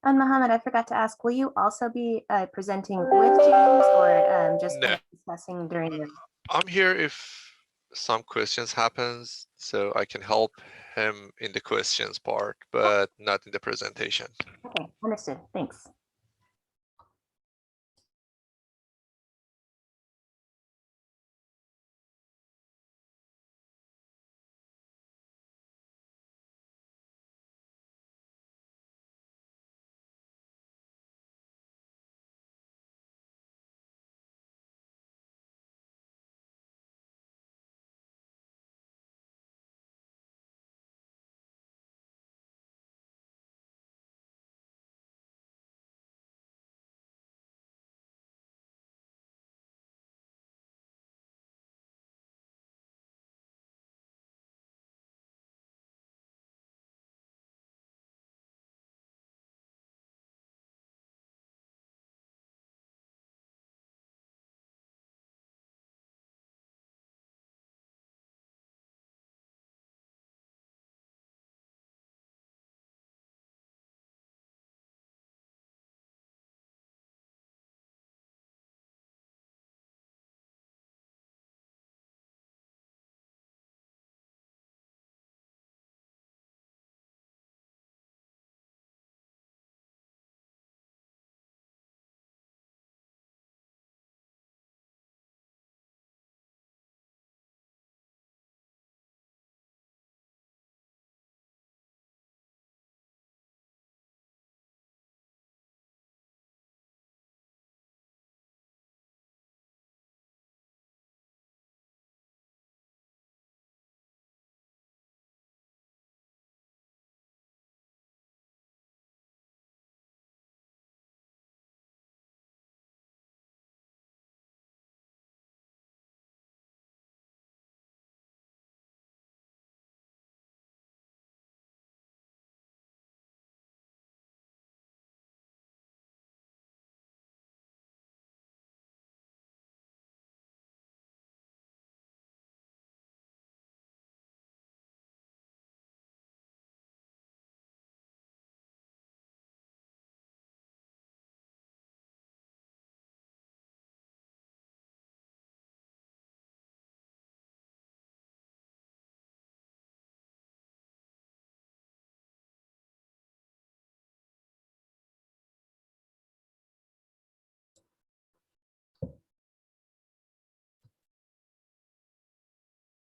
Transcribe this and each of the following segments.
And Mohammed, I forgot to ask, will you also be presenting with James or just No, discussing during the... I'm here if some questions happens, so I can help him in the questions part, but not in the presentation. Okay, understood. Thanks.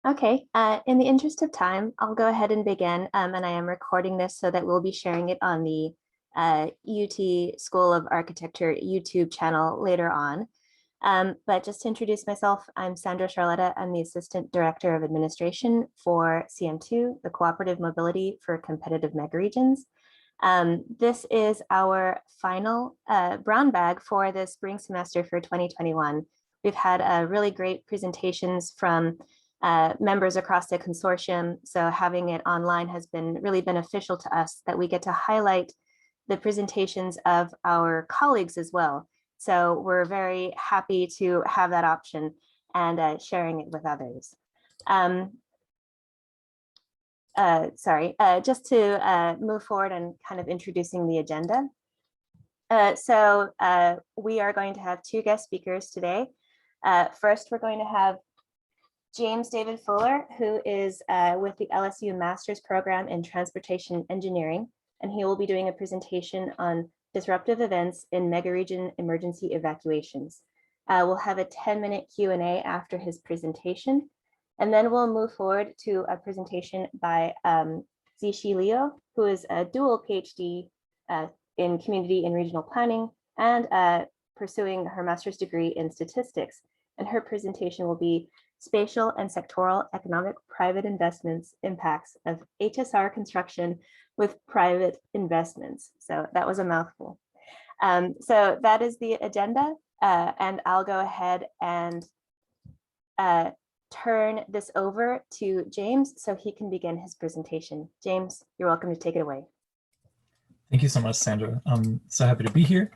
Okay, in the interest of time, I'll go ahead and begin, and I am recording this so that we'll be sharing it on the UT School of Architecture YouTube channel later on. But just to introduce myself, I'm Sandra Charlotta. I'm the Assistant Director of Administration for CM2, the Cooperative Mobility for Competitive Megaregions. This is our final brown bag for the spring semester for 2021. We've had really great presentations from members across the consortium. So having it online has been really beneficial to us that we get to highlight the presentations of our colleagues as well. So we're very happy to have that option and sharing it with others. Just to move forward and kind of introducing the agenda. We are going to have two guest speakers today. First, we're going to have James David Fuller, who is with the LSU Master's Program in Transportation Engineering, and he will be doing a presentation on disruptive events in megaregion emergency evacuations. We'll have a 10-minute Q&A after his presentation, and then we'll move forward to a presentation by Ziqi Liu, who is a dual Ph.D. In community and regional planning and pursuing her master's degree in statistics. And her presentation will be spatial and sectoral economic private investments impacts of HSR construction with private investments. So that was a mouthful. So that is the agenda, and I'll go ahead and turn this over to James so he can begin his presentation. James, you're welcome to take it away. Thank you so much, Sandra. I'm so happy to be here.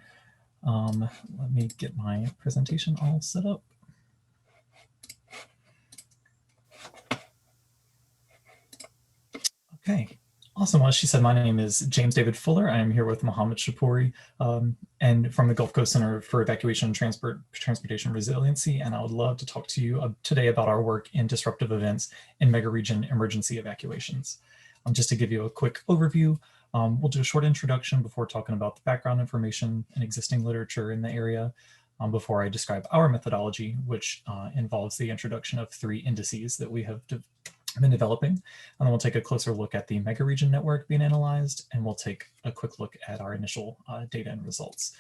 Let me get my presentation all set up. Okay, Awesome. Well, she said, my name is James David Fuller. I am here with Mohammed Shapuri and from the Gulf Coast Center for Evacuation and Transportation Resiliency. And I would love to talk to you today about our work in disruptive events in mega-region emergency evacuations. Just to give you a quick overview, we'll do a short introduction before talking about the background information and existing literature in the area before I describe our methodology, which involves the introduction of 3 indices that we have been developing. And then we'll take a closer look at the mega region network being analyzed, and we'll take a quick look at our initial data and results.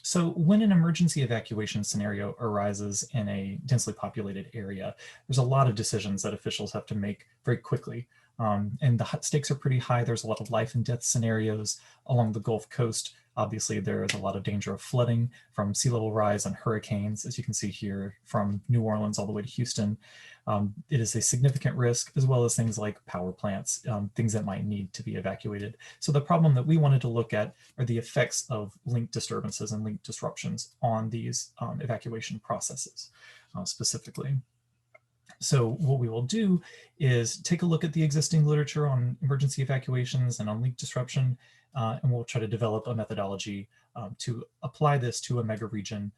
So when an emergency evacuation scenario arises in a densely populated area, there's a lot of decisions that officials have to make very quickly. And the stakes are pretty high. There's a lot of life and death scenarios along the Gulf Coast. Obviously, there is a lot of danger of flooding from sea level rise and hurricanes, as you can see here from New Orleans all the way to Houston. It is a significant risk, as well as things like power plants, things that might need to be evacuated. So the problem that we wanted to look at are the effects of link disturbances and link disruptions on these evacuation processes specifically. So what we will do is take a look at the existing literature on emergency evacuations and on link disruption, and we'll try to develop a methodology to apply this to a mega region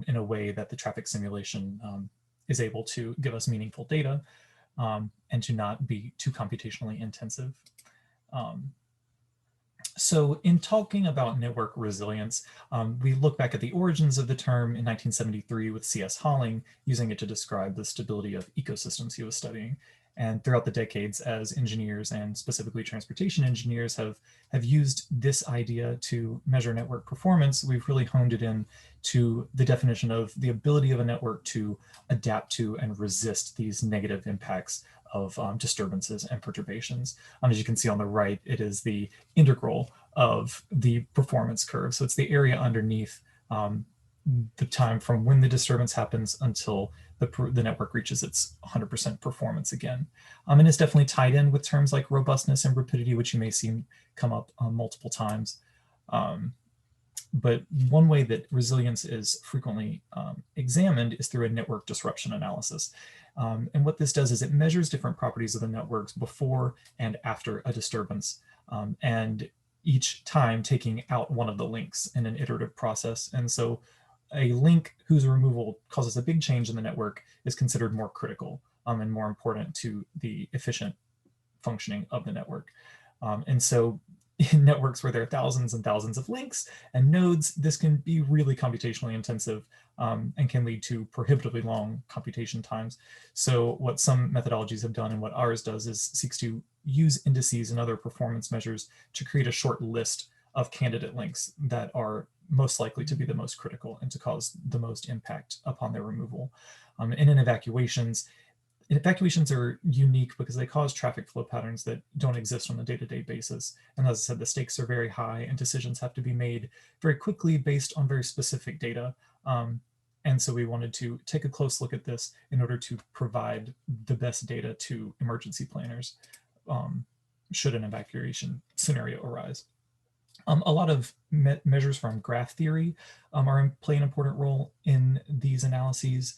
in a way that the traffic simulation is able to give us meaningful data and to not be too computationally intensive. So in talking about network resilience, we look back at the origins of the term in 1973 with C.S. Halling, using it to describe the stability of ecosystems he was studying. And throughout the decades, as engineers and specifically transportation engineers have used this idea to measure network performance, we've really honed it in to the definition of the ability of a network to adapt to and resist these negative impacts of disturbances and perturbations. As you can see on the right, it is the integral of the performance curve. So it's the area underneath the time from when the disturbance happens until the network reaches its 100% performance again. And it's definitely tied in with terms like robustness and rapidity, which you may see come up multiple times. But one way that resilience is frequently examined is through a network disruption analysis. And what this does is it measures different properties of the networks before and after a disturbance, and each time taking out one of the links in an iterative process. And so a link whose removal causes a big change in the network is considered more critical and more important to the efficient functioning of the network. And so in networks where there are thousands and thousands of links and nodes, this can be really computationally intensive and can lead to prohibitively long computation times. So what some methodologies have done and what ours does is seeks to use indices and other performance measures to create a short list of candidate links that are most likely to be the most critical and to cause the most impact upon their removal. And in evacuations are unique because they cause traffic flow patterns that don't exist on a day-to-day basis. And as I said, the stakes are very high and decisions have to be made very quickly based on very specific data. And so we wanted to take a close look at this in order to provide the best data to emergency planners should an evacuation scenario arise. A lot of measures from graph theory play an important role in these analyses.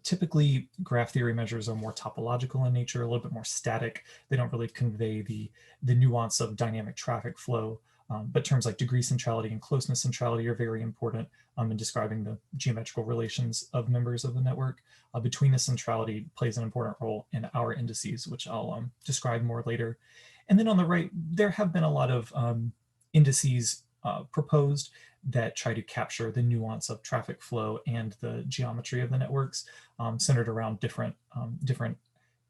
Typically, graph theory measures are more topological in nature, a little bit more static. They don't really convey the nuance of dynamic traffic flow. But terms like degree centrality and closeness centrality are very important in describing the geometrical relations of members of the network. Betweenness centrality plays an important role in our indices, which I'll describe more later. And then on the right, there have been a lot of indices proposed that try to capture the nuance of traffic flow and the geometry of the networks, centered around different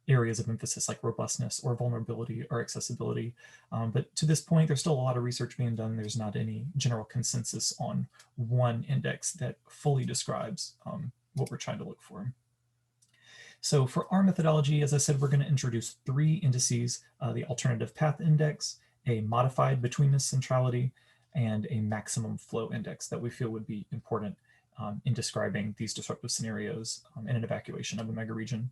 areas of emphasis like robustness or vulnerability or accessibility. But to this point, there's still a lot of research being done. There's not any general consensus on one index that fully describes what we're trying to look for. So for our methodology, as I said, we're going to introduce 3 indices, the alternative path index, a modified betweenness centrality, and a maximum flow index that we feel would be important in describing these disruptive scenarios in an evacuation of a mega region.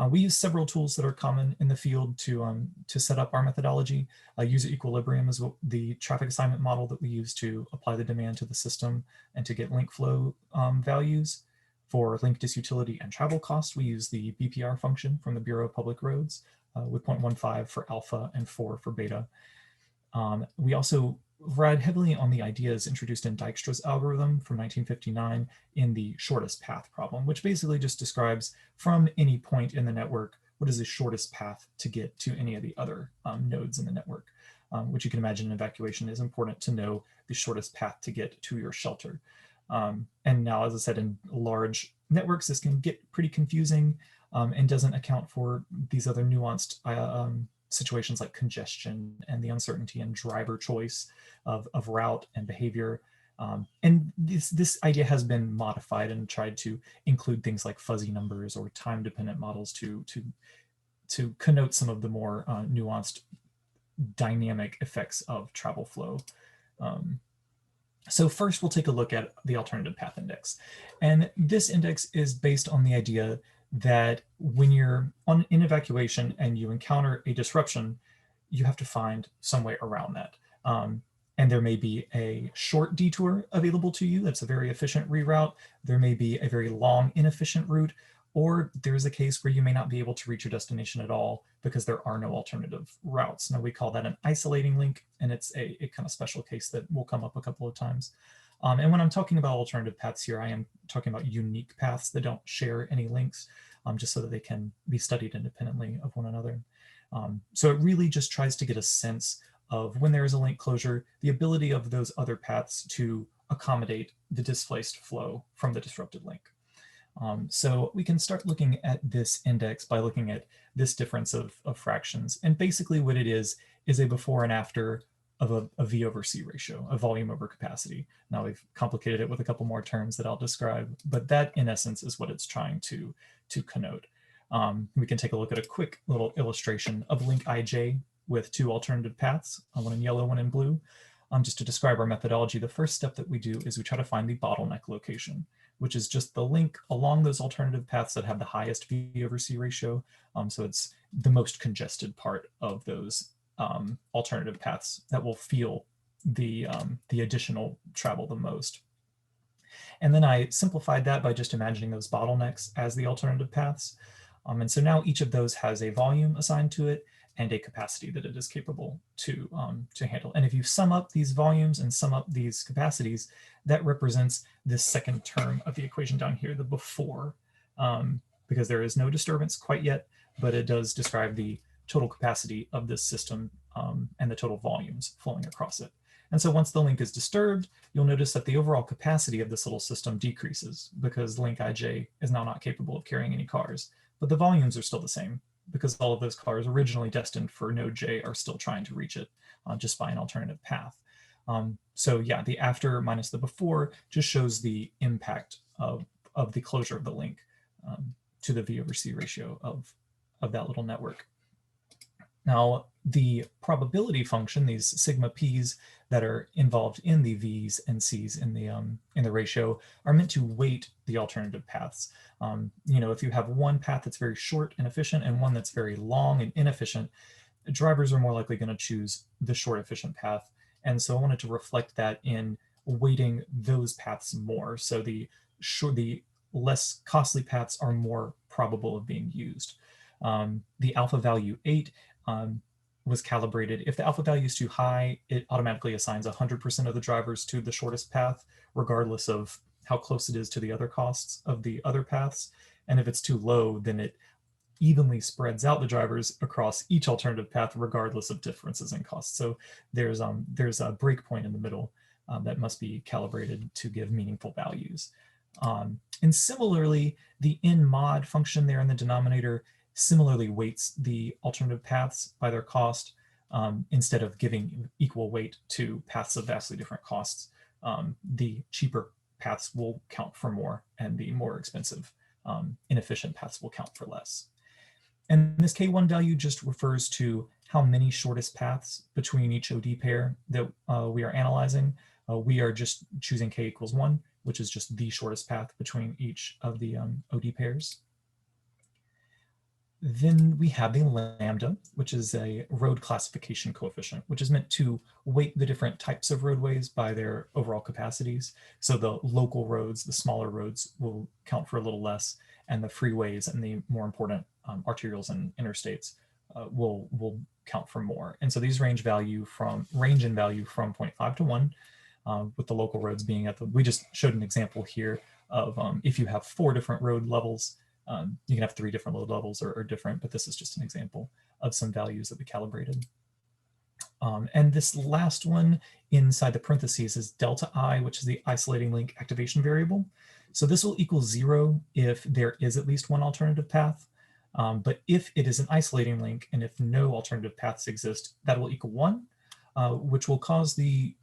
We use several tools that are common in the field to set up our methodology. User equilibrium is the traffic assignment model that we use to apply the demand to the system and to get link flow values. For link disutility and travel cost, we use the BPR function from the Bureau of Public Roads. with 0.15 for alpha and 4 for beta. We also relied heavily on the ideas introduced in Dijkstra's algorithm from 1959 in the shortest path problem, which basically just describes from any point in the network, what is the shortest path to get to any of the other nodes in the network, which you can imagine in evacuation is important to know the shortest path to get to your shelter. And now, as I said, in large networks, this can get pretty confusing and doesn't account for these other nuanced situations like congestion and the uncertainty and driver choice of route and behavior. And this idea has been modified and tried to include things like fuzzy numbers or time-dependent models to connote some of the more nuanced dynamic effects of travel flow. So first we'll take a look at the alternative path index. And this index is based on the idea that when you're in evacuation and you encounter a disruption, you have to find some way around that. And there may be a short detour available to you that's a very efficient reroute. There may be a very long, inefficient route, or there's a case where you may not be able to reach your destination at all because there are no alternative routes. Now we call that an isolating link, and it's a kind of special case that will come up a couple of times. And when I'm talking about alternative paths here, I am talking about unique paths that don't share any links, just so that they can be studied independently of one another. So it really just tries to get a sense of when there is a link closure, the ability of those other paths to accommodate the displaced flow from the disrupted link. So we can start looking at this index by looking at this difference of fractions. And basically what it is a before and after of a V over C ratio, a volume over capacity. Now we've complicated it with a couple more terms that I'll describe, but that in essence is what it's trying to connote. We can take a look at a quick little illustration of link IJ with two alternative paths, one in yellow, one in blue. Just to describe our methodology, the first step that we do is we try to find the bottleneck location, which is just the link along those alternative paths that have the highest V over C ratio. So it's the most congested part of those alternative paths that will feel the additional travel the most. And then I simplified that by just imagining those bottlenecks as the alternative paths. And so now each of those has a volume assigned to it and a capacity that it is capable to handle. And if you sum up these volumes and sum up these capacities, that represents this second term of the equation down here, the before, because there is no disturbance quite yet, but it does describe the total capacity of this system and the total volumes flowing across it. And so once the link is disturbed, you'll notice that the overall capacity of this little system decreases because link IJ is now not capable of carrying any cars, but the volumes are still the same because all of those cars originally destined for node J are still trying to reach it just by an alternative path. So yeah, the after minus the before just shows the impact of the closure of the link to the V over C ratio of that little network. Now, the probability function, these sigma p's that are involved in the V's and C's in the ratio, are meant to weight the alternative paths. You know, if you have one path that's very short and efficient and one that's very long and inefficient, drivers are more likely going to choose the short efficient path. And so I wanted to reflect that in weighting those paths more. So the less costly paths are more probable of being used. The alpha value 8 was calibrated. If the alpha value is too high, it automatically assigns 100% of the drivers to the shortest path, regardless of how close it is to the other costs of the other paths. And if it's too low, then it evenly spreads out the drivers across each alternative path, regardless of differences in costs. So there's a breakpoint in the middle that must be calibrated to give meaningful values. And similarly, the nmod function there in the denominator similarly weights the alternative paths by their cost instead of giving equal weight to paths of vastly different costs. The cheaper paths will count for more and the more expensive inefficient paths will count for less. And this K1 value just refers to how many shortest paths between each OD pair that we are analyzing. We are just choosing K equals 1, which is just the shortest path between each of the OD pairs. Then we have the lambda, which is a road classification coefficient, which is meant to weight the different types of roadways by their overall capacities. So the local roads, the smaller roads, will count for a little less, and the freeways and the more important arterials and interstates will count for more. And so these range in value from 0.5 to 1, with the local roads being at the, we just showed an example here of if you have 4 different road levels, you can have 3 different load levels or different, but this is just an example of some values that we calibrated. And this last one inside the parentheses is delta I, which is the isolating link activation variable. So this will equal 0 if there is at least one alternative path. But if it is an isolating link and if no alternative paths exist, that will equal 1, which will cause the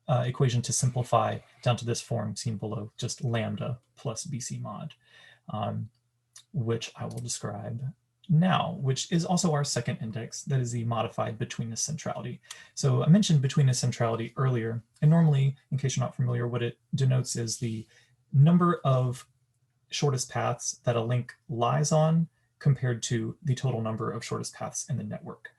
equation to simplify down to this form seen below, just lambda plus BC mod, which I will describe now, which is also our second index, that is the modified betweenness centrality. So I mentioned betweenness centrality earlier, and normally, in case you're not familiar, what it denotes is the number of shortest paths that a link lies on compared to the total number of shortest paths in the network.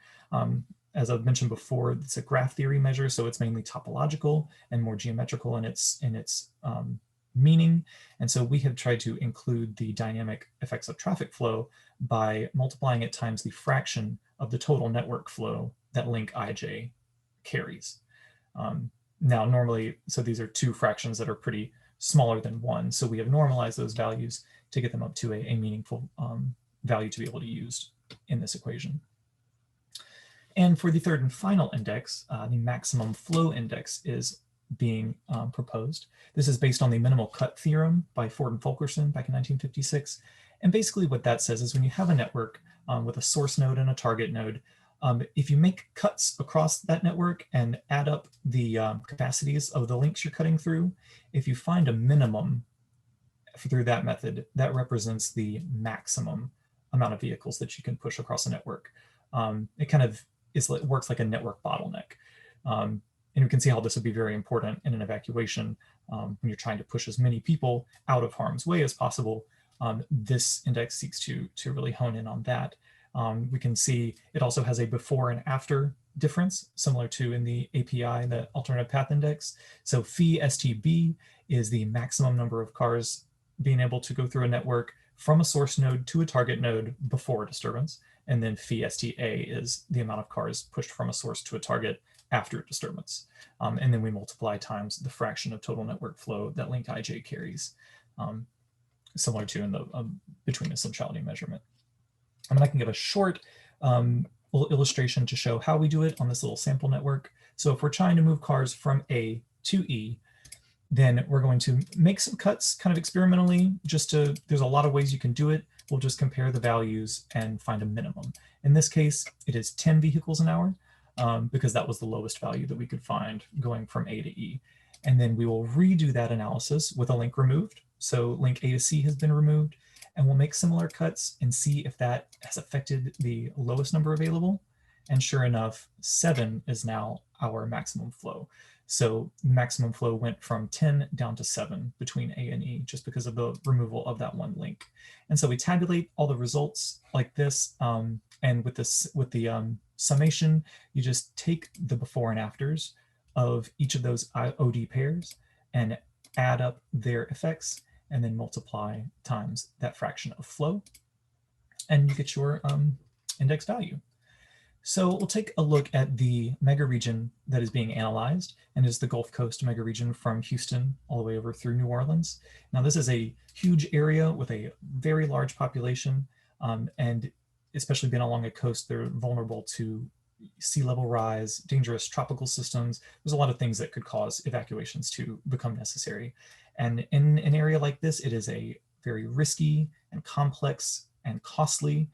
As I've mentioned before, it's a graph theory measure, so it's mainly topological and more geometrical in its meaning. And so we have tried to include the dynamic effects of traffic flow by multiplying it times the fraction of the total network flow that link ij carries. Now, normally, so these are 2 fractions that are pretty smaller than 1. So we have normalized those values to get them up to a meaningful value to be able to use in this equation. And for the third and final index, the maximum flow index is being proposed. This is based on the minimal cut theorem by Ford and Fulkerson back in 1956. And basically what that says is when you have a network with a source node and a target node, if you make cuts across that network and add up the capacities of the links you're cutting through, if you find a minimum through that method, that represents the maximum amount of vehicles that you can push across a network. It kind of works like a network bottleneck. And we can see how this would be very important in an evacuation when you're trying to push as many people out of harm's way as possible. This index seeks to really hone in on that. We can see it also has a before and after difference, similar to in the API, the alternative path index. So phi STB is the maximum number of cars being able to go through a network from a source node to a target node before a disturbance. And then phi STA is the amount of cars pushed from a source to a target after a disturbance. And then we multiply times the fraction of total network flow that link ij carries, similar to in the betweenness centrality measurement. I can give a short little illustration to show how we do it on this little sample network. So if we're trying to move cars from A to E, then we're going to make some cuts kind of experimentally, there's a lot of ways you can do it. We'll just compare the values and find a minimum. In this case, it is 10 vehicles an hour because that was the lowest value that we could find going from A to E. And then we will redo that analysis with a link removed. So link A to C has been removed, and we'll make similar cuts and see if that has affected the lowest number available. And sure enough, 7 is now our maximum flow. So the maximum flow went from 10 down to 7 between A and E just because of the removal of that one link. And so we tabulate all the results like this. And with the summation, you just take the before and afters of each of those OD pairs and add up their effects and then multiply times that fraction of flow. And you get your index value. So we'll take a look at the megaregion that is being analyzed, and is the Gulf Coast megaregion from Houston all the way over through New Orleans. Now this is a huge area with a very large population, and especially being along a coast, they're vulnerable to sea level rise, dangerous tropical systems. There's a lot of things that could cause evacuations to become necessary. And in an area like this, it is a very risky and complex and costly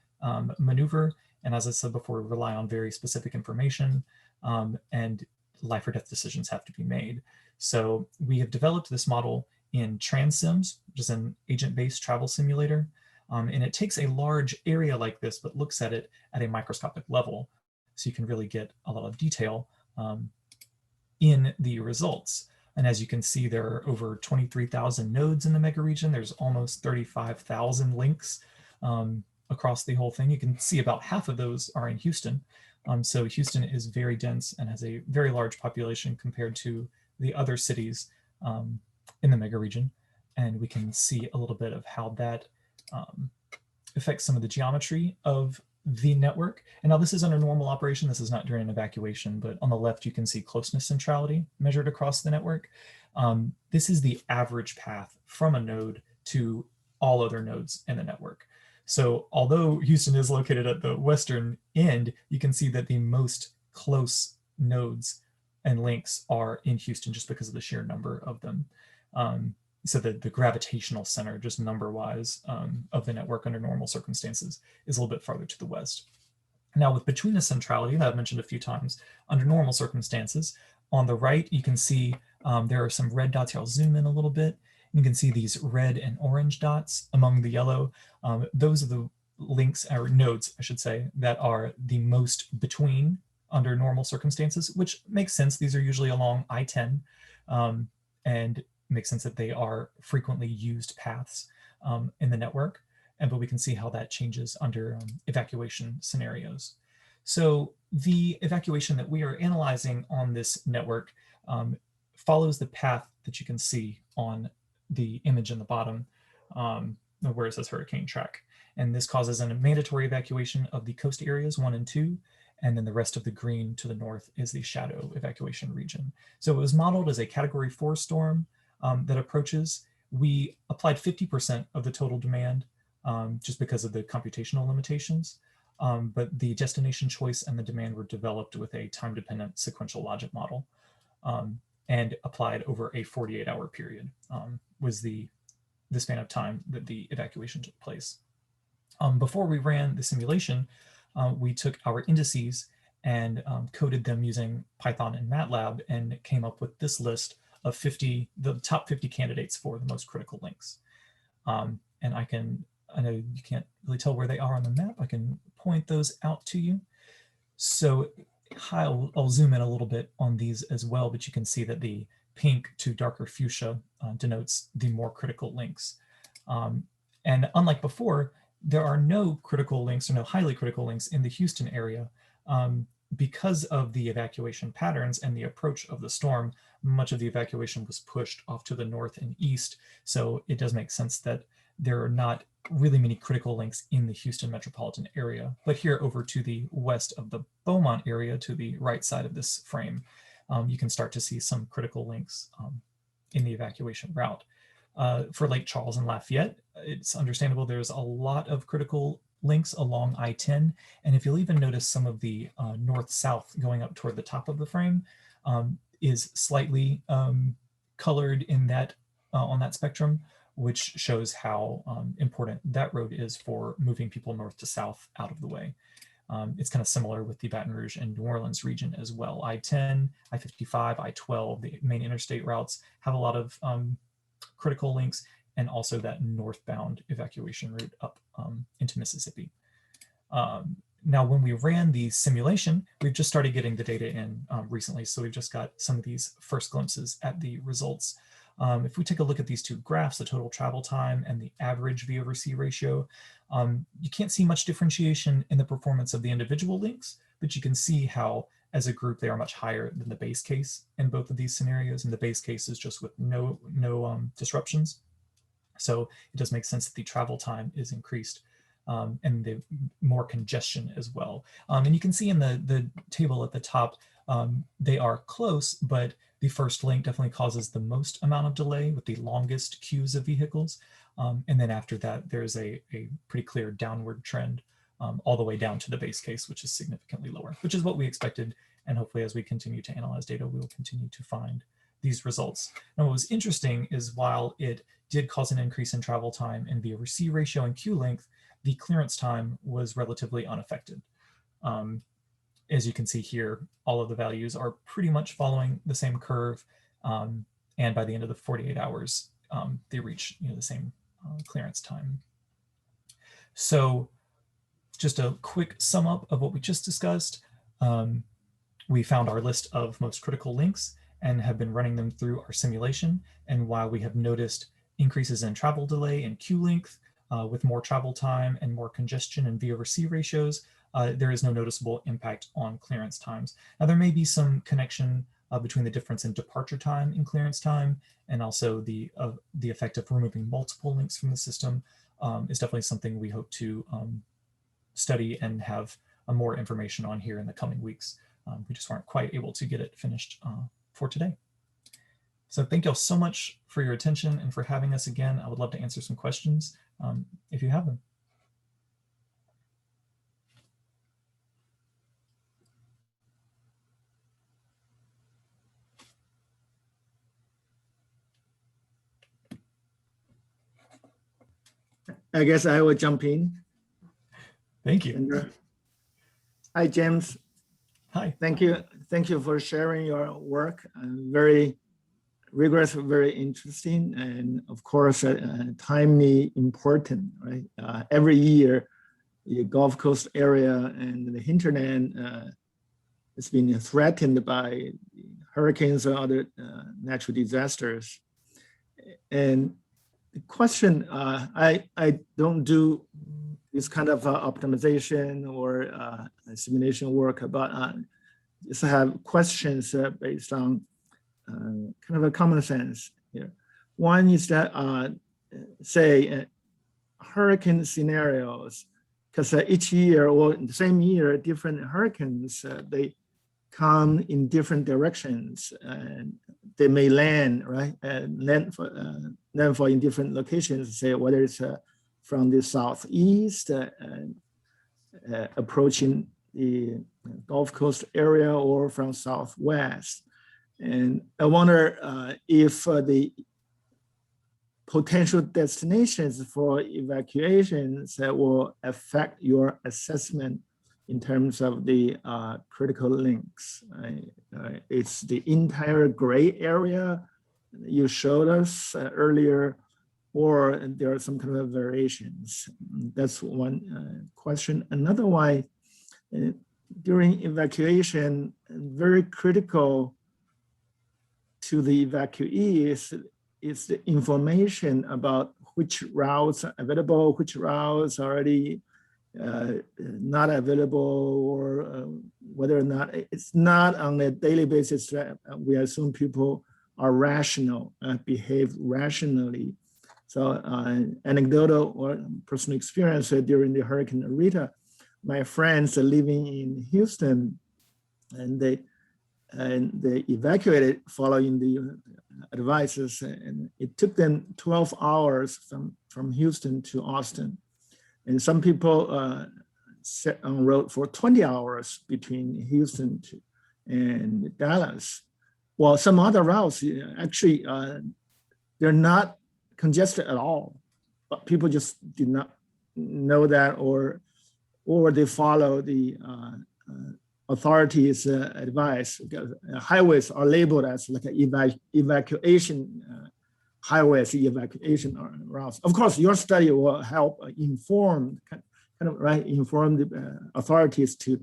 maneuver. And as I said before, rely on very specific information, and life or death decisions have to be made. So we have developed this model in TransSims, which is an agent-based travel simulator. And it takes a large area like this, but looks at it at a microscopic level. So you can really get a lot of detail in the results. And as you can see, there are over 23,000 nodes in the megaregion. There's almost 35,000 links across the whole thing. You can see about half of those are in Houston. So Houston is very dense and has a very large population compared to the other cities in the megaregion. And we can see a little bit of how that affects some of the geometry of the network. And now this is under normal operation. This is not during an evacuation, but on the left, you can see closeness centrality measured across the network. This is the average path from a node to all other nodes in the network. So although Houston is located at the western end, you can see that the most close nodes and links are in Houston just because of the sheer number of them. So that the gravitational center, just number-wise, of the network under normal circumstances is a little bit farther to the west. Now with between-us centrality that I've mentioned a few times, under normal circumstances, on the right you can see there are some red dots here. I'll zoom in a little bit. You can see these red and orange dots among the yellow. Those are the links, or nodes, I should say, that are the most between under normal circumstances, which makes sense. These are usually along I-10, and makes sense that they are frequently used paths in the network. But we can see how that changes under evacuation scenarios. So the evacuation that we are analyzing on this network follows the path that you can see on the image in the bottom, where it says hurricane track. And this causes a mandatory evacuation of the coast areas 1 and 2, and then the rest of the green to the north is the shadow evacuation region. So it was modeled as a Category 4 storm that approaches. We applied 50% of the total demand just because of the computational limitations, but the destination choice and the demand were developed with a time-dependent sequential logic model and applied over a 48-hour period was the span of time that the evacuation took place. Before we ran the simulation, we took our indices and coded them using Python and MATLAB and came up with this list of the top 50 candidates for the most critical links. And I know you can't really tell where they are on the map. I can point those out to you. So I'll zoom in a little bit on these as well, but you can see that the pink to darker fuchsia denotes the more critical links. And unlike before, there are no critical links or no highly critical links in the Houston area. Because of the evacuation patterns and the approach of the storm, much of the evacuation was pushed off to the north and east. So it does make sense that there are not really many critical links in the Houston metropolitan area. But here over to the west of the Beaumont area, to the right side of this frame, you can start to see some critical links in the evacuation route. For Lake Charles and Lafayette, it's understandable there's a lot of critical links along I-10. And if you'll even notice some of the north-south going up toward the top of the frame is slightly colored in that on that spectrum, which shows how important that road is for moving people north to south out of the way. It's kind of similar with the Baton Rouge and New Orleans region as well. I-10, I-55, I-12, the main interstate routes have a lot of critical links, and also that northbound evacuation route up into Mississippi. Now, when we ran the simulation, we've just started getting the data in recently, so we've just got some of these first glimpses at the results. If we take a look at these two graphs, the total travel time and the average V over C ratio, you can't see much differentiation in the performance of the individual links, but you can see how, as a group, they are much higher than the base case in both of these scenarios. And the base case is just with no disruptions. So it does make sense that the travel time is increased and the more congestion as well. And you can see in the table at the top, they are close, but the first link definitely causes the most amount of delay with the longest queues of vehicles. And then after that, there's a pretty clear downward trend all the way down to the base case, which is significantly lower, which is what we expected. And hopefully as we continue to analyze data, we will continue to find these results. Now, what was interesting is while it did cause an increase in travel time and V over C ratio and queue length, the clearance time was relatively unaffected. As you can see here, all of the values are pretty much following the same curve. And by the end of the 48 hours, they reach the same clearance time. So just a quick sum up of what we just discussed. We found our list of most critical links and have been running them through our simulation. And while we have noticed increases in travel delay and queue length with more travel time and more congestion and V over C ratios, there is no noticeable impact on clearance times. Now, there may be some connection between the difference in departure time and clearance time, and also the effect of removing multiple links from the system is definitely something we hope to study and have more information on here in the coming weeks. We just weren't quite able to get it finished for today. So thank y'all so much for your attention and for having us again. I would love to answer some questions if you have them. I guess I will jump in. Thank you. And, hi, James. Hi. Thank you. Thank you for sharing your work. Very rigorous, very interesting, and of course, timely, important, right? Every year, the Gulf Coast area and the hinterland has been threatened by hurricanes or other natural disasters. And the question, I don't do this kind of optimization or simulation work, but just have questions based on kind of a common sense here. One is that, say, hurricane scenarios, because each year or in the same year, different hurricanes, they come in different directions and they may land, right? And landfall in different locations, say whether it's from the southeast approaching the Gulf Coast area or from southwest. And I wonder if the potential destinations for evacuations that will affect your assessment in terms of the critical links. It's the entire gray area you showed us earlier, or there are some kind of variations. That's one question. Another one, during evacuation, very critical to the evacuees is the information about which routes are available, which routes are already not available, or whether or not it's not on a daily basis. We assume people are rational, behave rationally. So anecdotal or personal experience during the Hurricane Rita, my friends are living in Houston, and they evacuated following the advices, and it took them 12 hours from Houston to Austin. And some people sat on road for 20 hours between Houston and Dallas. While some other routes, actually, they're not congested at all, but people just did not know that, or they follow the authorities' advice. Because highways are labeled as like an evacuation highways, evacuation routes. Of course, your study will help inform, inform the authorities to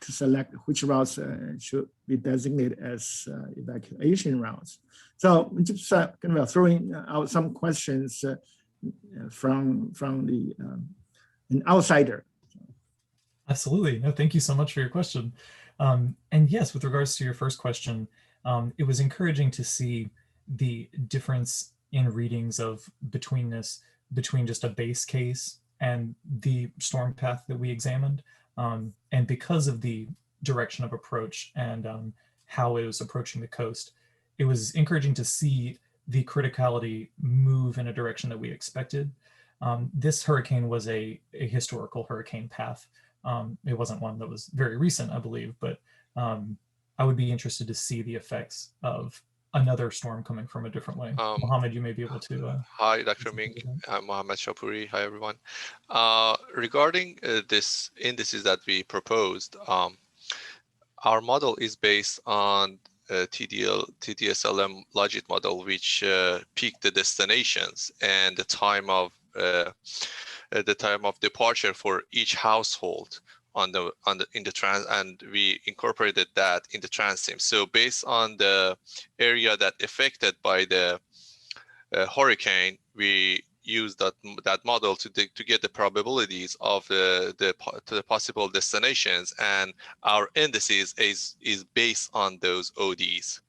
select which routes should be designated as evacuation routes. So just kind of throwing out some questions from an outsider. Absolutely. No, thank you so much for your question. And yes, with regards to your first question, it was encouraging to see the difference in readings of between just a base case and the storm path that we examined. And because of the direction of approach and how it was approaching the coast, it was encouraging to see the criticality move in a direction that we expected. This hurricane was a historical hurricane path. It wasn't one that was very recent, I believe, but I would be interested to see the effects of another storm coming from a different way. Mohammed, you may be able to. Hi, Dr. Ming. I'm Mohammed Shapuri. Hi, everyone. Regarding this indices that we proposed, our model is based on TDSLM logit model, which picked the destinations and the time of departure for each household in the trans, and we incorporated that in the transim. So based on the area that affected by the hurricane, we used that model to get the probabilities of the possible destinations, and our indices is based on those ODs.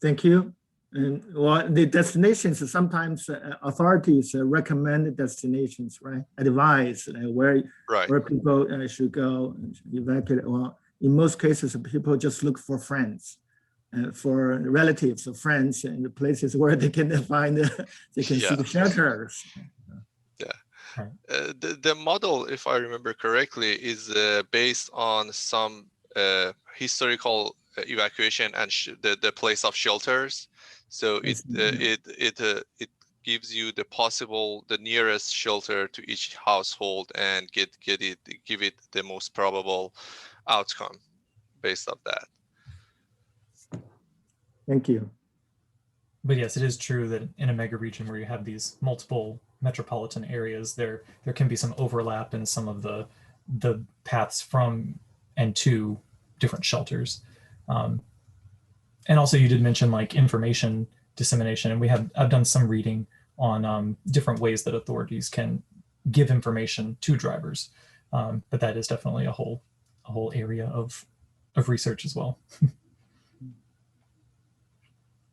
Thank you. And well, the destinations, sometimes authorities recommend destinations, right? Advise where people should go, evacuate. Well, in most cases, people just look for friends, for relatives or friends in the places where they can find, they can seek shelters. Yeah. The model, if I remember correctly, is based on some historical evacuation and the place of shelters. So it gives you the nearest shelter to each household and give it the most probable outcome based on that. Thank you. But yes, it is true that in a mega region where you have these multiple metropolitan areas, there can be some overlap in some of the paths from and to different shelters. And also you did mention like information dissemination, and I've done some reading on different ways that authorities can give information to drivers. But that is definitely a whole area of research as well.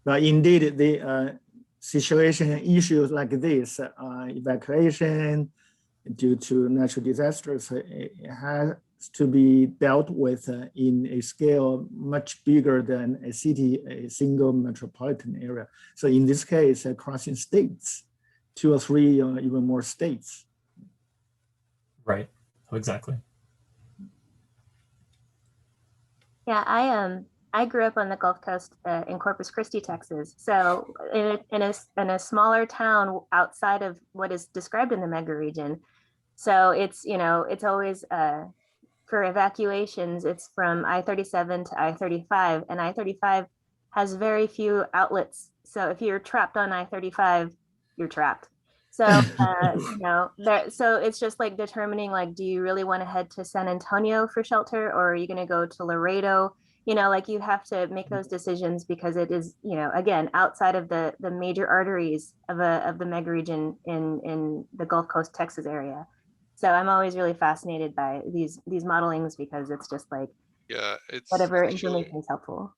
But indeed, the situation issues like this, evacuation due to natural disasters, it has to be dealt with in a scale much bigger than a city, a single metropolitan area. So in this case, crossing states, 2 or 3 or even more states. Right, exactly. Yeah, I grew up on the Gulf Coast in Corpus Christi, Texas. So in a smaller town outside of what is described in the mega region. So it's, it's always for evacuations, it's from I-37 to I-35, and I-35 has very few outlets. So if you're trapped on I-35, you're trapped. So, so it's just like determining, like, do you really want to head to San Antonio for shelter, or are you going to go to Laredo? Like you have to make those decisions because it is, again, outside of the major arteries of the mega region in the Gulf Coast, Texas area. So I'm always really fascinated by these modelings because it's just like, it's whatever information is helpful.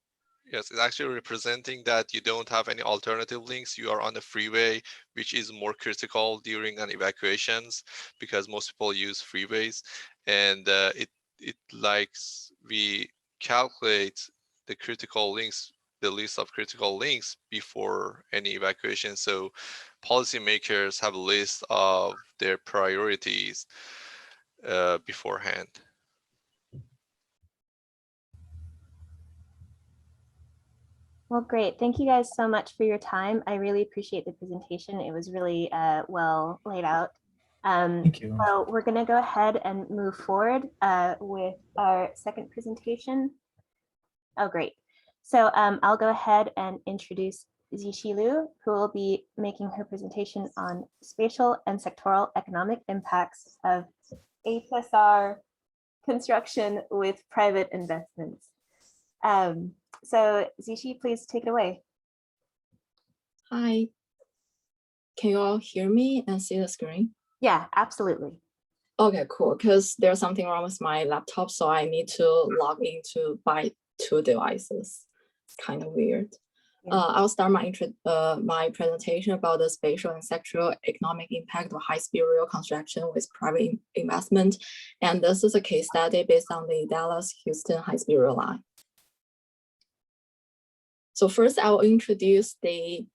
Yes, it's actually representing that you don't have any alternative links. You are on the freeway, which is more critical during an evacuations because most people use freeways, and we calculate the critical links, the list of critical links before any evacuation. So policymakers have a list of their priorities beforehand. Well, great. Thank you guys so much for your time. I really appreciate the presentation. It was really well laid out. Thank you. So we're going to go ahead and move forward with our second presentation. Oh, great. So I'll go ahead and introduce Ziqi Liu, who will be making her presentation on spatial and sectoral economic impacts of HSR construction with private investments. So Ziqi, please take it away. Hi. Can you all hear me and see the screen? Yeah, absolutely. Okay, cool. Because there's something wrong with my laptop, so I need to log into by 2 devices. Kind of weird. Yeah. I'll start my presentation about the spatial and sectoral economic impact of high-speed rail construction with private investment. And this is a case study based on the Dallas-Houston high-speed rail line. So first, I will introduce the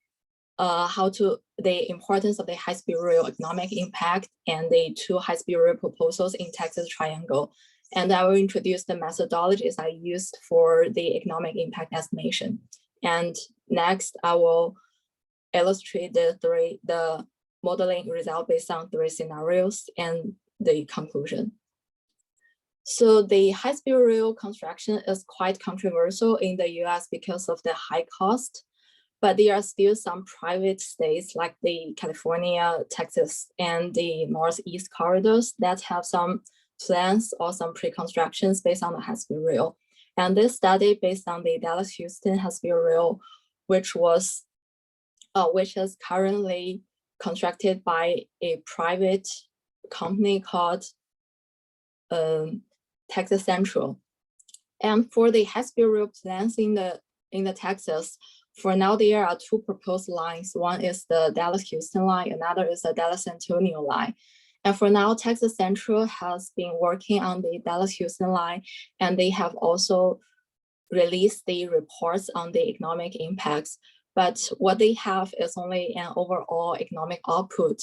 importance of the high-speed rail economic impact and the 2 high-speed rail proposals in Texas Triangle. And I will introduce the methodologies I used for the economic impact estimation. And next, I will illustrate the modeling result based on 3 scenarios and the conclusion. So the high-speed rail construction is quite controversial in the US because of the high cost, but there are still some private states like the California, Texas, and the Northeast corridors that have some plans or some pre-constructions based on the high-speed rail. And this study based on the Dallas-Houston high-speed rail, which is currently constructed by a private company called Texas Central. And for the high-speed rail plans in the Texas, For now, there are two proposed lines. One is the Dallas-Houston line, another is the Dallas-San Antonio line. And for now, Texas Central has been working on the Dallas-Houston line, and they have also released the reports on the economic impacts. But what they have is only an overall economic output.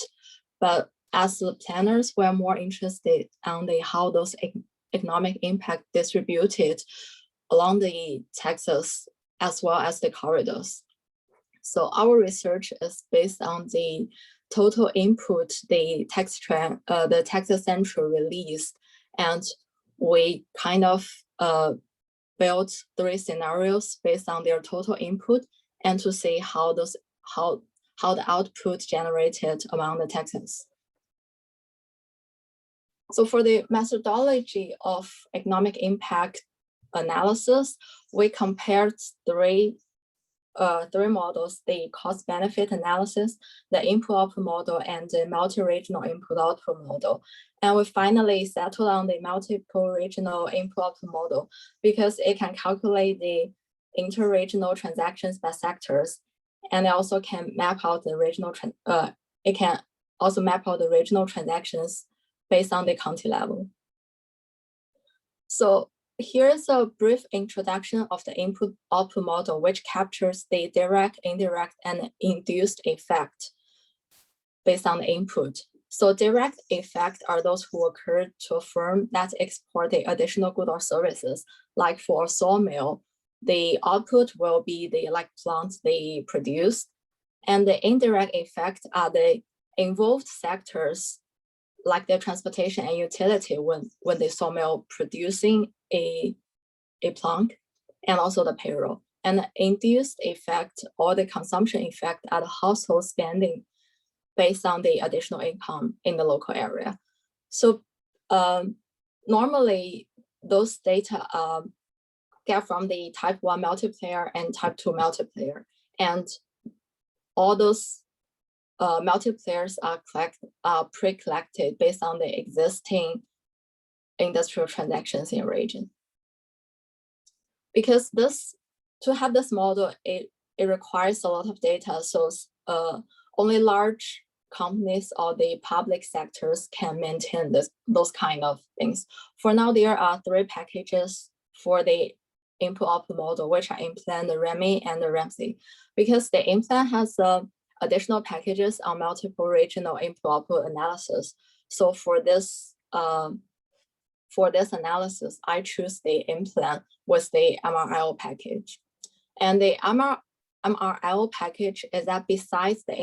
But as the planners, we're more interested on how those economic impact distributed along the Texas as well as the corridors. So our research is based on the total input the Texas Central released, and we kind of built 3 scenarios based on their total input and to see how the output generated among the Texas. So for the methodology of economic impact analysis, we compared three models: the cost-benefit analysis, the input-output model, and the multi-regional input-output model. And we finally settled on the multiple regional input-output model because it can calculate the inter-regional transactions by sectors, and it also can map out the regional regional transactions based on the county level. So here's a brief introduction of the input-output model, which captures the direct, indirect, and induced effect based on the input. So direct effect are those who occur to a firm that export the additional goods or services. Like for a sawmill, the output will be the plants they produce. And the indirect effect are the involved sectors, like the transportation and utility when the sawmill producing a plant, and also the payroll. And the induced effect or the consumption effect are the household spending based on the additional income in the local area. So normally those data get from the type 1 multiplier and type 2 multiplier. And all those multipliers are pre-collected based on the existing industrial transactions in a region. Because to have this model, it requires a lot of data. So only large companies or the public sectors can maintain those kind of things. For now, there are 3 packages for the input-output model, which are Implant, the REMI, and the Ramsey. Because the Implant has additional packages on multiple regional input-output analysis. So for this analysis, I choose the Implant with the MRIO package. And the MRIO package is that besides the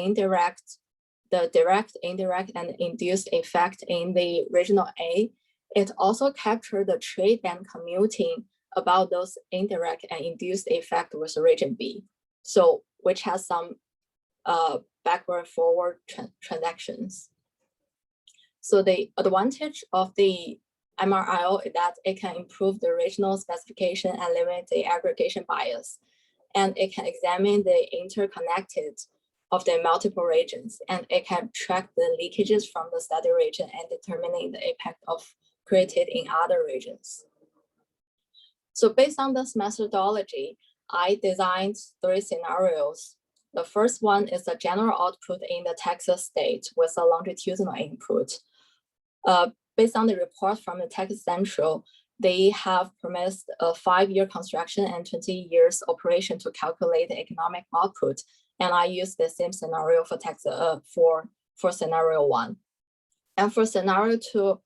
direct, indirect, and induced effect in the regional A, it also captured the trade and commuting about those indirect and induced effect with region B. So which has some backward forward transactions. So the advantage of the MRIO is that it can improve the regional specification and limit the aggregation bias. And it can examine the interconnected of the multiple regions, and it can track the leakages from the study region and determining the impact of created in other regions. So based on this methodology, I designed 3 scenarios. The first one is a general output in the Texas state with a longitudinal input. Based on the report from the Texas Central, they have promised a 5-year construction and 20 years operation to calculate the economic output. And I used the same scenario for Texas for scenario 1. And for scenario 2,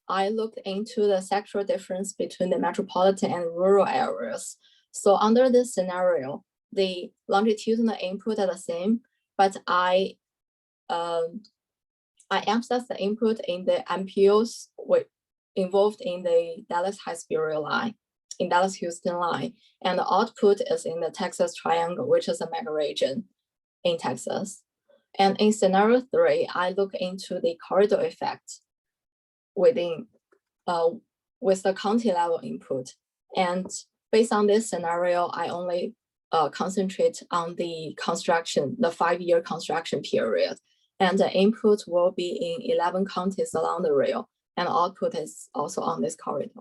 I looked into the sectoral difference between the metropolitan and rural areas. So under this scenario, the longitudinal input are the same, but I emphasize the input in the MPOs involved in the Dallas high-speed rail line, in Dallas-Houston line, and the output is in the Texas Triangle, which is a mega region in Texas. And in scenario 3, I look into the corridor effect within with the county level input. And based on this scenario, I only concentrate on the construction, the 5-year construction period. And the input will be in 11 counties along the rail, and output is also on this corridor.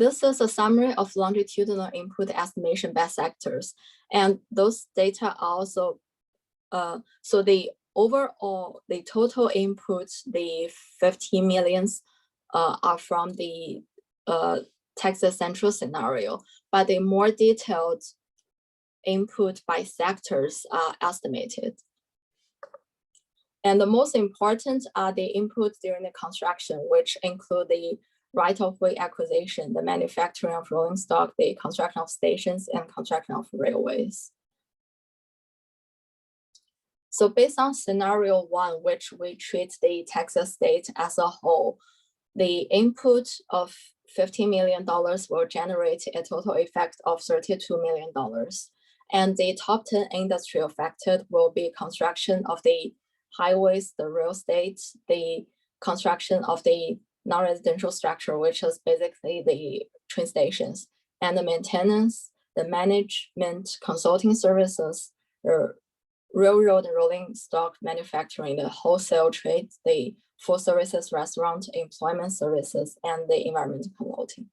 This is a summary of longitudinal input estimation by sectors. And those data are also, so the overall, the total inputs, the 15 millions are from the Texas Central scenario, but the more detailed input by sectors are estimated. And the most important are the inputs during the construction, which include the right-of-way acquisition, the manufacturing of rolling stock, the construction of stations, and construction of railways. So based on scenario 1, which we treat the Texas state as a whole, the input of $15 million will generate a total effect of $32 million. And the top 10 industry affected will be construction of the highways, the real estate, the construction of the non-residential structure, which is basically the train stations, and the maintenance, the management, consulting services, the railroad and rolling stock manufacturing, the wholesale trade, the full services restaurant, employment services, and the environmental consulting.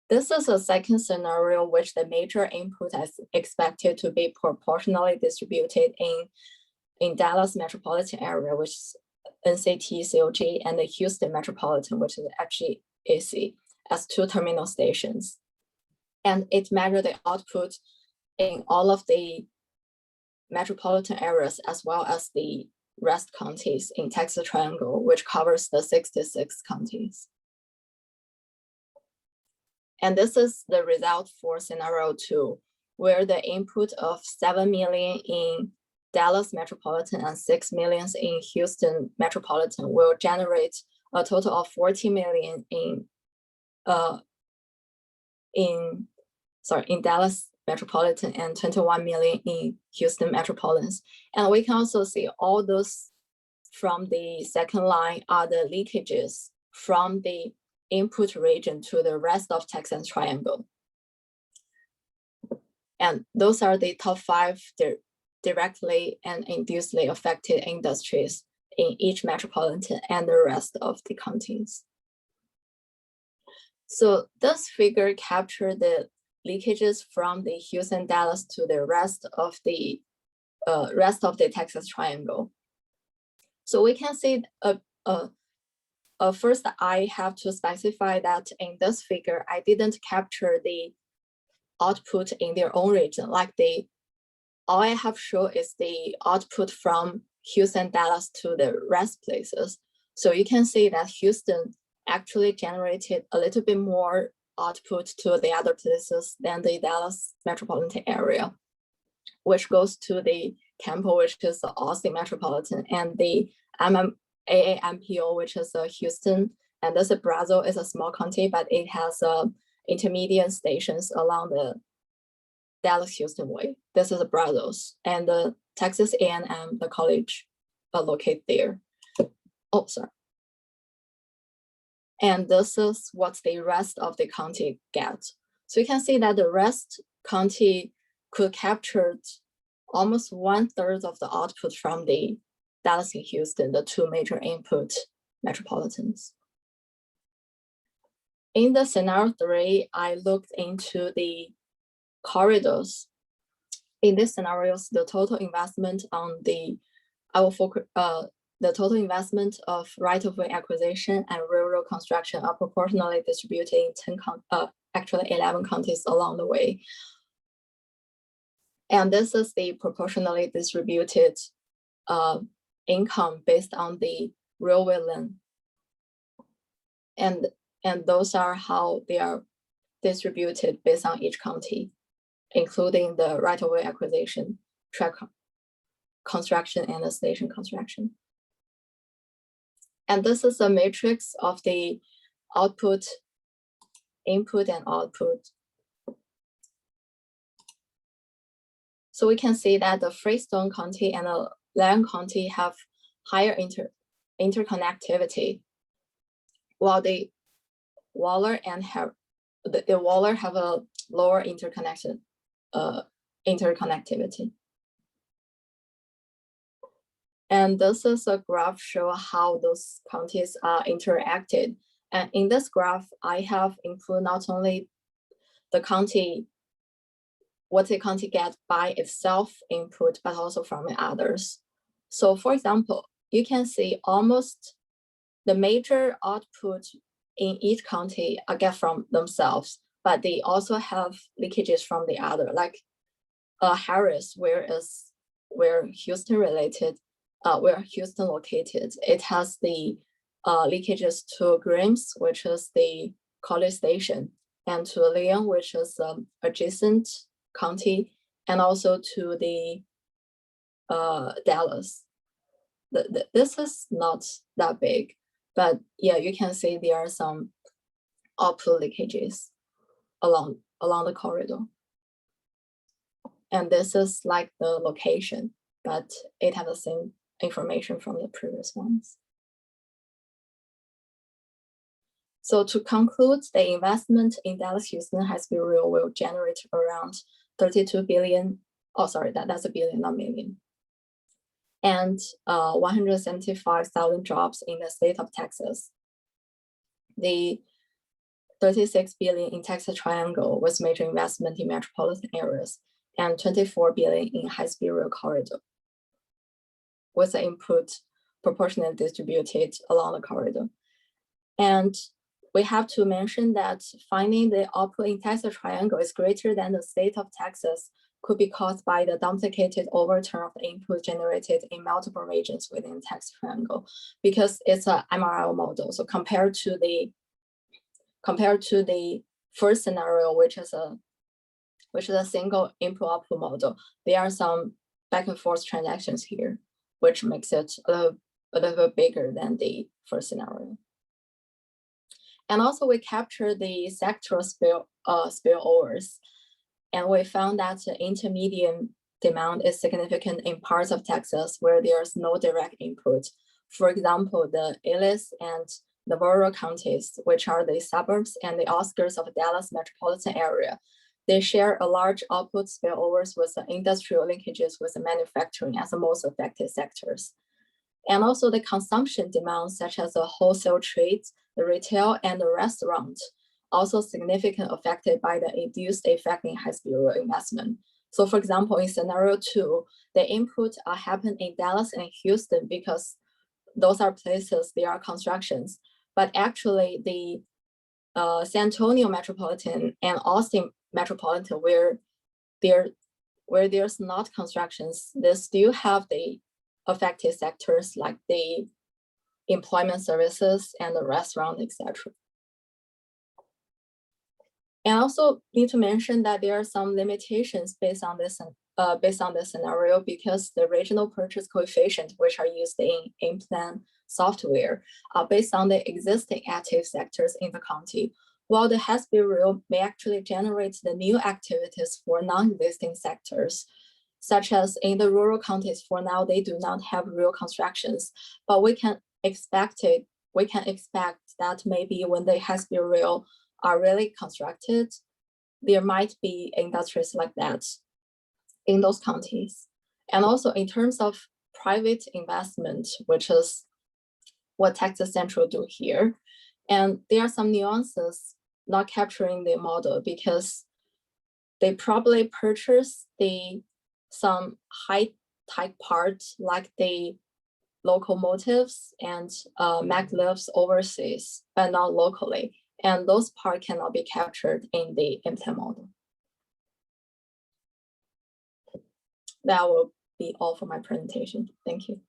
This is a second scenario which the major input is expected to be proportionally distributed in Dallas metropolitan area, which is NCT, COG, and the Houston metropolitan, which is actually AC, as 2 terminal stations. And it measures the output in all of the metropolitan areas as well as the rest counties in Texas Triangle, which covers the 66 counties. And this is the result for scenario 2, where the input of 7 million in Dallas metropolitan and 6 million in Houston metropolitan will generate a total of 40 million in Dallas metropolitan and 21 million in Houston metropolitan. And we can also see all those from the second line are the leakages from the input region to the rest of Texas Triangle. And those are the top 5 directly and inducedly affected industries in each metropolitan and the rest of the counties. So this figure captures the leakages from the Houston, Dallas to the rest of the Texas Triangle. So we can see first, I have to specify that in this figure, I didn't capture the output in their own region. All I have shown is the output from Houston, Dallas to the rest places. So you can see that Houston actually generated a little bit more output to the other places than the Dallas metropolitan area, which goes to the Campo, which is the Austin metropolitan, and the AAMPO, which is Houston. And this Brazil is a small county, but it has intermediate stations along the Dallas-Houston way. This is Brazos, and the Texas A&M, the college located there. Oh, sorry. And this is what the rest of the county gets. So you can see that the rest county could capture almost 1/3 of the output from the Dallas and Houston, the 2 major input metropolitans. In the scenario 3, I looked into the corridors. In these scenarios, the total investment on the total investment of right-of-way acquisition and railroad construction are proportionally distributed in 11 counties along the way. And this is the proportionally distributed income based on the railway length. And those are how they are distributed based on each county, including the right-of-way acquisition, track construction, and the station construction. And this is a matrix of the output, input, and output. So we can see that the Freestone County and the Lyon County have higher interconnectivity, while the Waller have a lower interconnectivity. And this is a graph show how those counties are interacted. And in this graph, I have included not only the county, what the county gets by itself input, but also from the others. So for example, you can see almost the major output in each county are get from themselves, but they also have leakages from the other, like Harris, where Houston related, where Houston located, it has the leakages to Grimes, which is the College Station, and to Leon, which is adjacent county, and also to the Dallas. This is not that big, but yeah, you can see there are some output leakages along the corridor. And this is like the location, but it has the same information from the previous ones. So to conclude, the investment in Dallas-Houston high-speed rail will generate around 32 billion. Oh, sorry, that's a billion, not million. And 175,000 jobs in the state of Texas. The 36 billion in Texas Triangle was major investment in metropolitan areas, and 24 billion in high-speed rail corridor, with the input proportionally distributed along the corridor. And we have to mention that finding the output in Texas Triangle is greater than the state of Texas could be caused by the duplicated overturn of the input generated in multiple regions within Texas Triangle, because it's a MRL model. So compared to the first scenario, which is a single input output model, there are some back and forth transactions here, which makes it a little bit bigger than the first scenario. And also we captured the sectoral spillovers, and we found that the intermediate demand is significant in parts of Texas where there's no direct input. For example, the Ellis and Navarro counties, which are the suburbs and the outskirts of Dallas metropolitan area, they share a large output spillovers with the industrial linkages with the manufacturing as the most affected sectors. And also the consumption demands, such as the wholesale trades, the retail, and the restaurant, also significantly affected by the induced effect in high-speed rail investment. So for example, in scenario 2, the inputs are happening in Dallas and Houston because those are places, there are constructions, but actually the San Antonio metropolitan and Austin metropolitan, where there's not constructions, they still have the affected sectors like the employment services and the restaurant, etc. And also need to mention that there are some limitations based on this scenario, because the regional purchase coefficient, which are used in in-plan software, are based on the existing active sectors in the county, while the high-speed rail may actually generate the new activities for non-existing sectors, such as in the rural counties. For now, they do not have real constructions, but we can expect that maybe when the high-speed rail are really constructed, there might be industries like that in those counties. And also in terms of private investment, which is what Texas Central do here, and there are some nuances not capturing the model because they probably purchase some high-tech parts like the locomotives and maglevs overseas, but not locally. And those parts cannot be captured in the MTEM model. That will be all for my presentation. Thank you.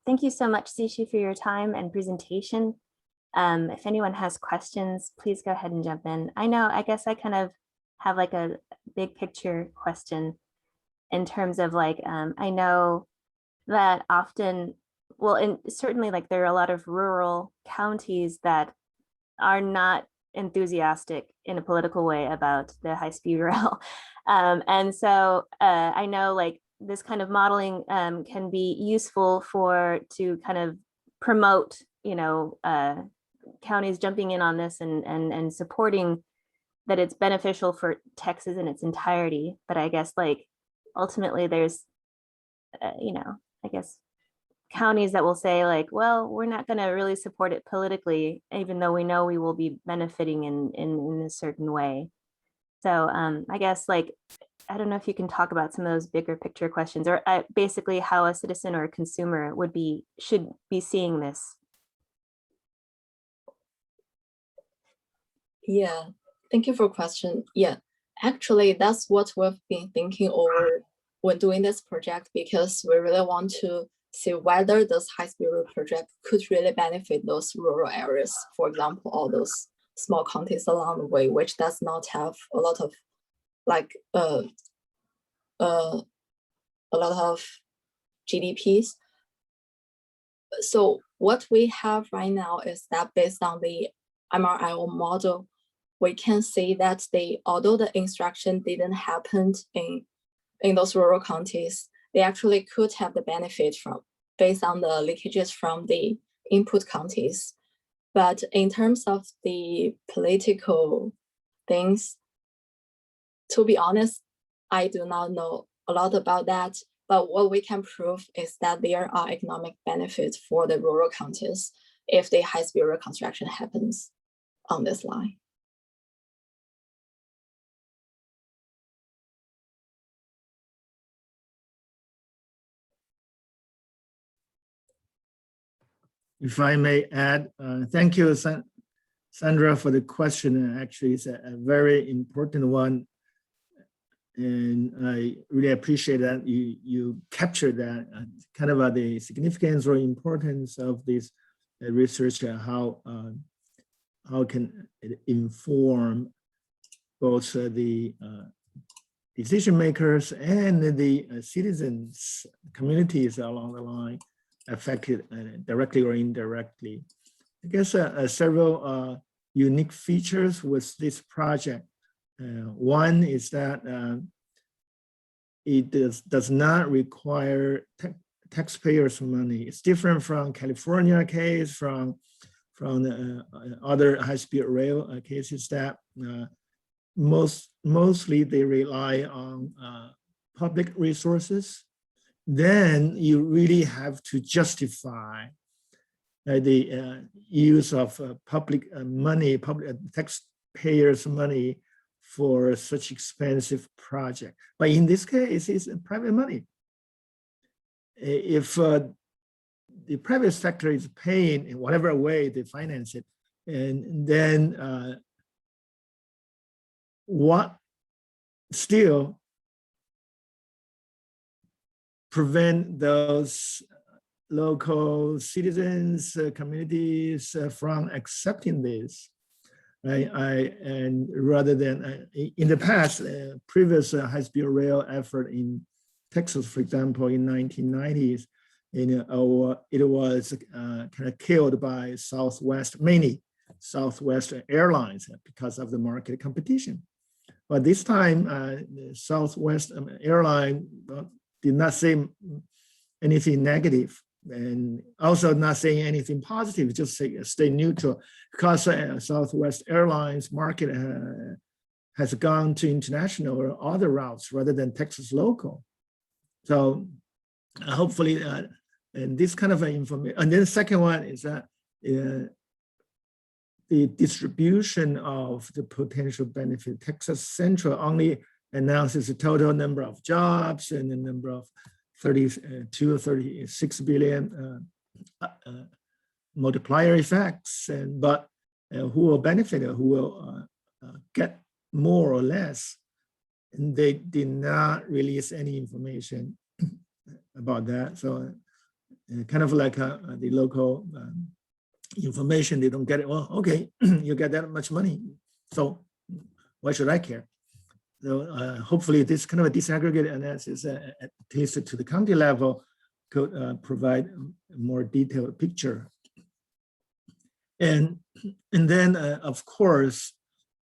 Thank you so much, Ziqi, for your time and presentation. If anyone has questions, please go ahead and jump in. I guess I kind of have like a big picture question in terms of like, I know that often, well, and certainly like there are a lot of rural counties that are not enthusiastic in a political way about the high-speed rail. And so I know like this kind of modeling can be useful to kind of promote, counties jumping in on this and supporting that it's beneficial for Texas in its entirety. But I guess like ultimately there's, I guess counties that will say like, well, we're not going to really support it politically, even though we know we will be benefiting in a certain way. So I guess like, I don't know if you can talk about some of those bigger picture questions, or basically how a citizen or a consumer should be seeing this. Yeah, thank you for the question. Yeah, actually, that's what we've been thinking over when doing this project, because we really want to see whether this high-speed rail project could really benefit those rural areas, for example, all those small counties along the way, which does not have a lot of like a lot of GDPs. So what we have right now is that based on the MRIO model, we can see that although the instruction didn't happen in those rural counties, they actually could have the benefit based on the leakages from the input counties. But in terms of the political things, to be honest, I do not know a lot about that. But what we can prove is that there are economic benefits for the rural counties if the high-speed rail construction happens on this line. If I may add, thank you, Sandra, for the question. Actually, it's a very important one. And I really appreciate that you captured that kind of the significance or importance of this research, how can it inform both the decision makers and the citizens, communities along the line affected directly or indirectly. I guess several unique features with this project. One is that it does not require taxpayers' money. It's different from California case, from the other high-speed rail cases that mostly they rely on public resources. Then you really have to justify the use of public money, public taxpayers' money for such expensive project. But in this case, it's private money. If the private sector is paying in whatever way they finance it, and then what still prevent those local citizens, communities from accepting this? Right? And rather than in the past, previous high-speed rail effort in Texas, for example, in 1990s, it was kind of killed by mainly Southwest Airlines because of the market competition. But this time, Southwest Airline did not say anything negative, and also not saying anything positive, just stay neutral, because Southwest Airlines market has gone to international or other routes rather than Texas local. So hopefully, and this kind of information. And then the second one is that the distribution of the potential benefit. Texas Central only announces the total number of jobs and the number of 32 or 36 billion multiplier effects, but who will benefit, who will get more or less, and they did not release any information about that. So kind of like the local information, they don't get it. Well, okay, you get that much money, so why should I care? So hopefully this kind of a disaggregated analysis, at least to the county level, could provide a more detailed picture. And then, of course,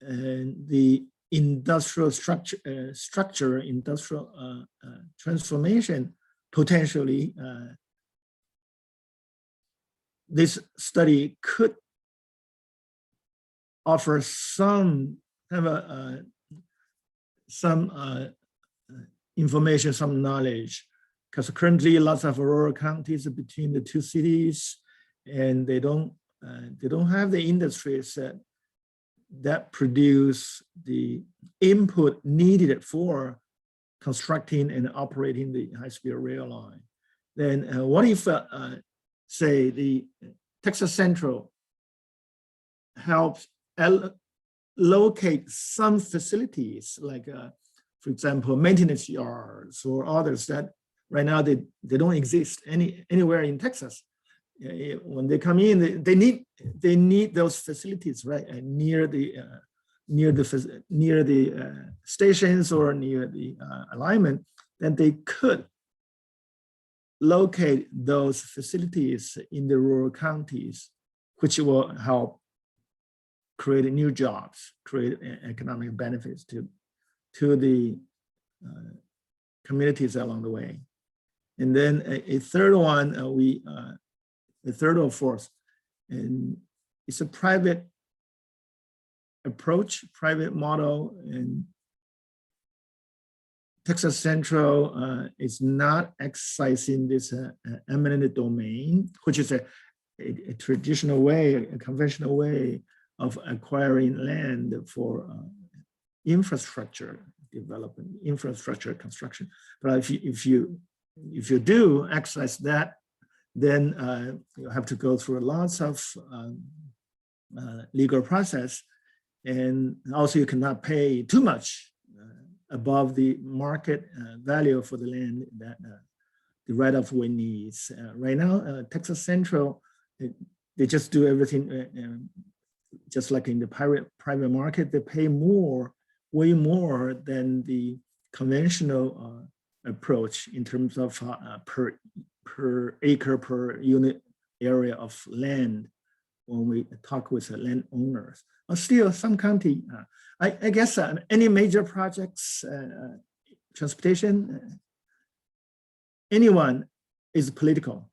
the industrial structure, industrial transformation, potentially this study could offer some kind of some information, some knowledge, because currently lots of rural counties are between the two cities, and they don't have the industries that produce the input needed for constructing and operating the high-speed rail line. Then what if, say, the Texas Central helps locate some facilities, like, for example, maintenance yards or others that right now they don't exist anywhere in Texas. When they come in, they need those facilities, right, near the stations or near the alignment. Then they could locate those facilities in the rural counties, which will help create new jobs, create economic benefits to the communities along the way. And then a third one, the third or fourth, and it's a private approach, private model, and Texas Central is not exercising this eminent domain, which is a traditional way, a conventional way of acquiring land for infrastructure development, infrastructure construction. But if you do exercise that, then you have to go through lots of legal process, and also you cannot pay too much above the market value for the land that the right-of-way needs. Right now, Texas Central, they just do everything just like in the private market. They pay more, way more than the conventional approach in terms of per acre, per unit area of land when we talk with the landowners. But still, some county, I guess any major projects, transportation, anyone is political.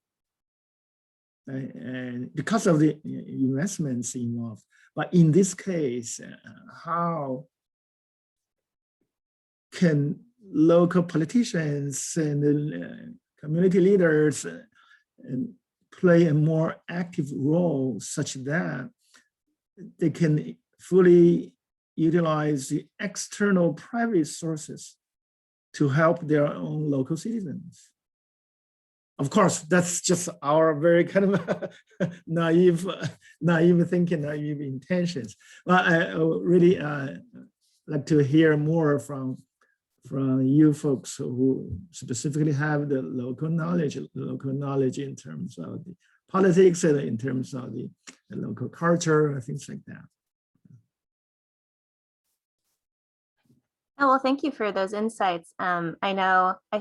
And because of the investments involved. But in this case, how can local politicians and community leaders play a more active role such that they can fully utilize the external private sources to help their own local citizens? Of course, that's just our very kind of naive thinking, naive intentions. But I really like to hear more from you folks who specifically have the local knowledge in terms of the politics and in terms of the local culture and things like that. Oh, well, thank you for those insights. I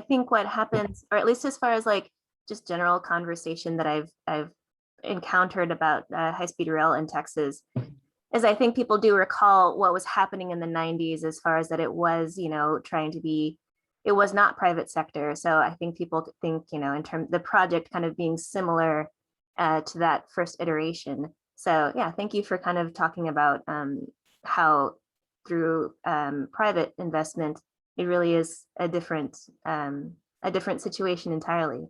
think what happens, or at least as far as like just general conversation that I've encountered about high-speed rail in Texas, is I think people do recall what was happening in the 90s as far as that it was, trying to be, it was not private sector. So I think people think, in terms the project kind of being similar to that first iteration. So yeah, thank you for kind of talking about how through private investment, it really is a different situation entirely.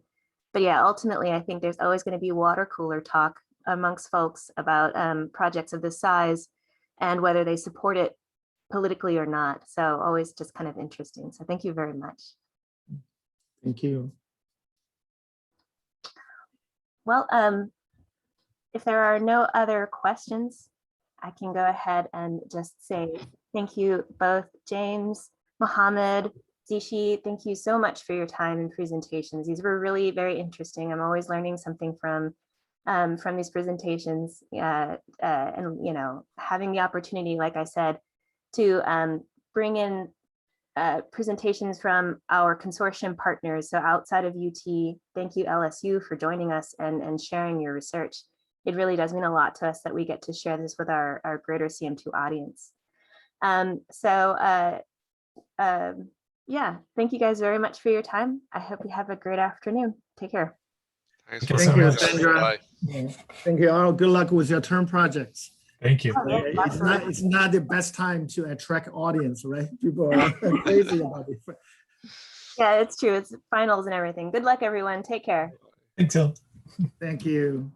But yeah, ultimately, I think there's always going to be water cooler talk amongst folks about projects of this size and whether they support it politically or not. So always just kind of interesting. So thank you very much. Thank you. Well, if there are no other questions, I can go ahead and just say thank you both, James, Mohammed, Ziqi. Thank you so much for your time and presentations. These were really very interesting. I'm always learning something from these presentations, and having the opportunity, like I said, to bring in presentations from our consortium partners. So outside of UT, thank you LSU for joining us and sharing your research. It really does mean a lot to us that we get to share this with our greater CM2 audience. Yeah, thank you guys very much for your time. I hope you have a great afternoon. Take care. Thanks Thank for you so having much. us. Sandra. Bye. Yeah. Thank you all. Good luck with your term projects. Thank you. Oh, yeah, It's not the best time to attract audience, right? People are crazy about it. Yeah, it's true. It's finals and everything. Good luck, everyone. Take care. Thanks, Al. Thank you.